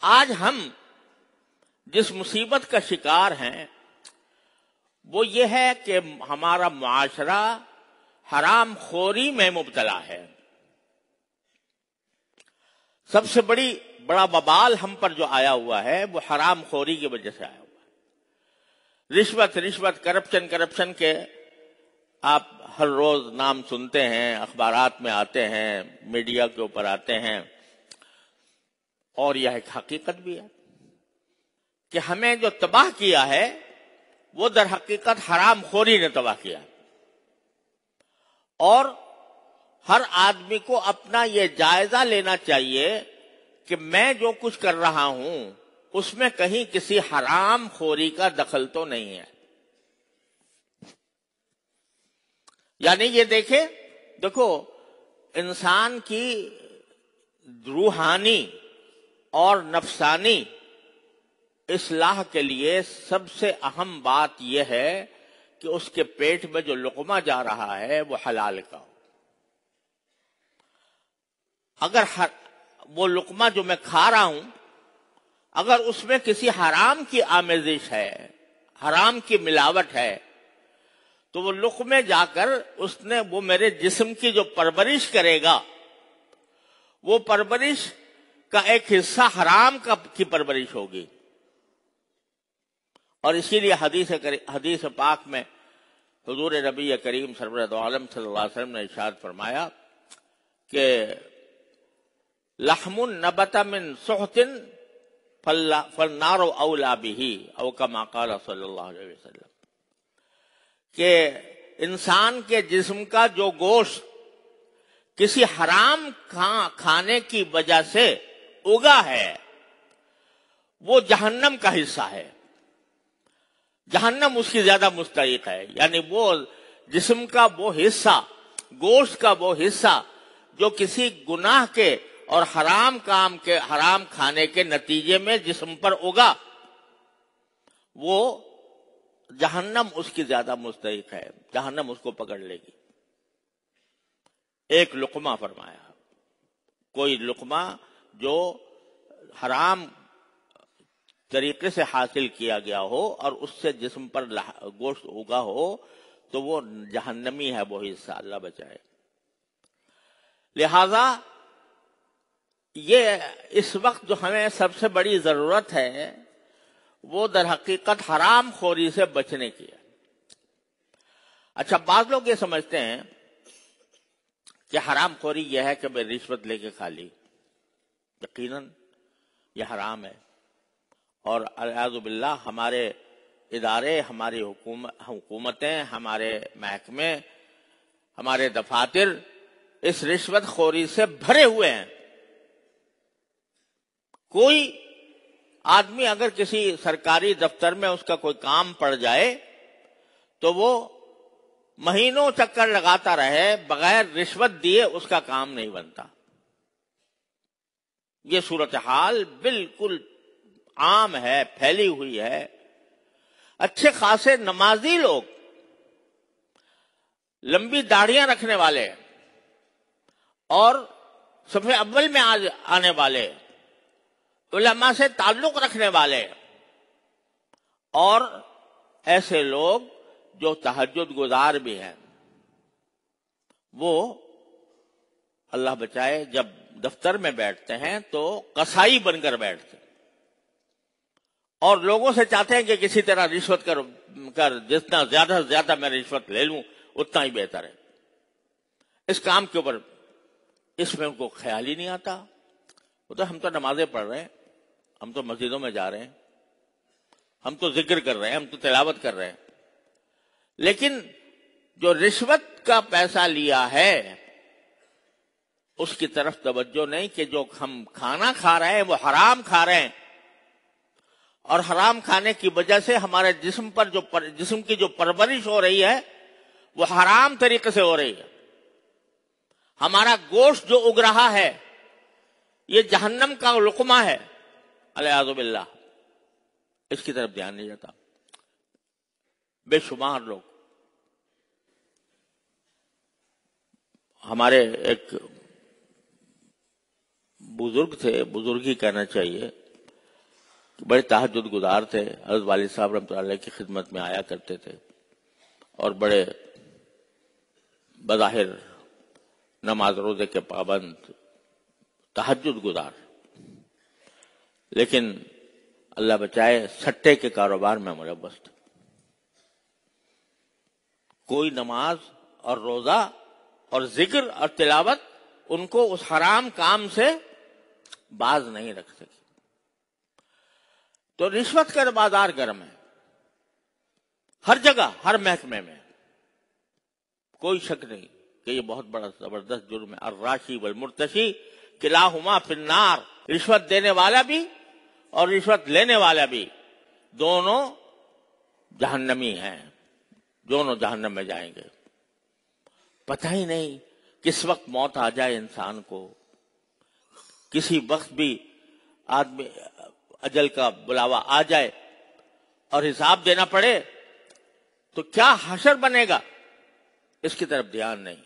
آج ہم جس مصیبت کا شکار ہیں وہ یہ ہے کہ ہمارا معاشرہ حرام خوری میں مبتلا ہے. سب سے بڑا وبال ہم پر جو آیا ہوا ہے وہ حرام خوری کی وجہ سے آیا ہوا ہے. رشوت کرپشن کے آپ ہر روز نام سنتے ہیں، اخبارات میں آتے ہیں، میڈیا کے اوپر آتے ہیں، اور یہ ایک حقیقت بھی ہے کہ ہمیں جو تباہ کیا ہے وہ در حقیقت حرام خوری نے تباہ کیا ہے. اور ہر آدمی کو اپنا یہ جائزہ لینا چاہیے کہ میں جو کچھ کر رہا ہوں اس میں کہیں کسی حرام خوری کا دخل تو نہیں ہے. یعنی یہ دیکھو انسان کی روحانی اور نفسانی اصلاح کے لیے سب سے اہم بات یہ ہے کہ اس کے پیٹ میں جو لقمہ جا رہا ہے وہ حلال کا ہو. اگر وہ لقمہ جو میں کھا رہا ہوں اگر اس میں کسی حرام کی آمیزش ہے، حرام کی ملاوٹ ہے، تو وہ لقمے جا کر وہ میرے جسم کی جو پرورش کرے گا وہ پرورش کا ایک حصہ حرام کی پرورش ہوگی. اور اسی لیے حدیث پاک میں حضور نبی کریم سرور دو عالم صلی اللہ علیہ وسلم نے ارشاد فرمایا کہ لحم نبت من سحت فالنار اولا به او کما قال صلی اللہ علیہ وسلم، کہ انسان کے جسم کا جو گوشت کسی حرام کھانے کی وجہ سے اگا ہے وہ جہنم کا حصہ ہے، جہنم اس کی زیادہ مستحق ہے. یعنی وہ جسم کا وہ حصہ، گوشت کا وہ حصہ جو کسی گناہ کے اور حرام کھانے کے نتیجے میں جسم پر اگا، وہ جہنم اس کی زیادہ مستحق ہے، جہنم اس کو پکڑ لے گی. ایک لقمہ فرمایا، کوئی لقمہ جو حرام طریقے سے حاصل کیا گیا ہو اور اس سے جسم پر گوشت اگا ہو تو وہ جہنمی ہے وہ حصہ، اللہ بچائے. لہذا یہ اس وقت جو ہمیں سب سے بڑی ضرورت ہے وہ در حقیقت حرام خوری سے بچنے کی ہے. اچھا، بعض لوگ یہ سمجھتے ہیں کہ حرام خوری یہ ہے کہ میں رشوت لے کے کھا لی. یقیناً یہ حرام ہے، اور اعوذ باللہ ہمارے ادارے، ہماری حکومتیں، ہمارے محکمے، ہمارے دفاتر اس رشوت خوری سے بھرے ہوئے ہیں. کوئی آدمی اگر کسی سرکاری دفتر میں اس کا کوئی کام پڑ جائے تو وہ مہینوں چکر لگاتا رہے، بغیر رشوت دیے اس کا کام نہیں بنتا. یہ صورتحال بالکل عام ہے، پھیلی ہوئی ہے. اچھے خاصے نمازی لوگ، لمبی داڑھیاں رکھنے والے اور صف اول میں آنے والے، علماء سے تعلق رکھنے والے، اور ایسے لوگ جو تہجد گزار بھی ہیں، وہ اللہ بچائے جب دفتر میں بیٹھتے ہیں تو قصائی بن کر بیٹھتے ہیں اور لوگوں سے چاہتے ہیں کہ کسی طرح رشوت کر جتنا زیادہ سے زیادہ میں رشوت لے لوں اتنا ہی بہتر ہے. اس کام کے اوپر اس میں ان کو خیال ہی نہیں آتا. تو ہم تو نمازیں پڑھ رہے ہیں، ہم تو مسجدوں میں جا رہے ہیں، ہم تو ذکر کر رہے ہیں، ہم تو تلاوت کر رہے ہیں، لیکن جو رشوت کا پیسہ لیا ہے اس کی طرف توجہ نہیں کہ جو ہم کھانا کھا رہے ہیں وہ حرام کھا رہے ہیں، اور حرام کھانے کی وجہ سے ہمارے جسم کی جو پرورش ہو رہی ہے وہ حرام طریقے سے ہو رہی ہے. ہمارا گوشت جو اگ رہا ہے یہ جہنم کا لقمہ ہے، والعیاذ باللہ. اس کی طرف دھیان نہیں جاتا. بے شمار لوگ، ہمارے ایک بزرگ تھے، بزرگ ہی کہنا چاہیے، بڑے تہجد گزار تھے. حضرت والد صاحب رحمۃ اللہ علیہ کی خدمت میں آیا کرتے تھے اور بڑے بظاہر نماز روزے کے پابند تہجد گزار، لیکن اللہ بچائے سٹے کے کاروبار میں ملوث تھے. کوئی نماز اور روزہ اور ذکر اور تلاوت ان کو اس حرام کام سے باز نہیں رکھ سکی. تو رشوت کا بازار گرم ہے ہر جگہ، ہر محکمے میں، کوئی شک نہیں کہ یہ بہت بڑا زبردست جرم ہے. الراشی والمرتشی کلاہما فی النار، رشوت دینے والا بھی اور رشوت لینے والا بھی دونوں جہنمی ہیں، دونوں جہنم میں جائیں گے. پتہ ہی نہیں کس وقت موت آ جائے انسان کو، کسی وقت بھی آدمی اجل کا بلاوا آ جائے اور حساب دینا پڑے تو کیا حشر بنے گا، اس کی طرف دھیان نہیں.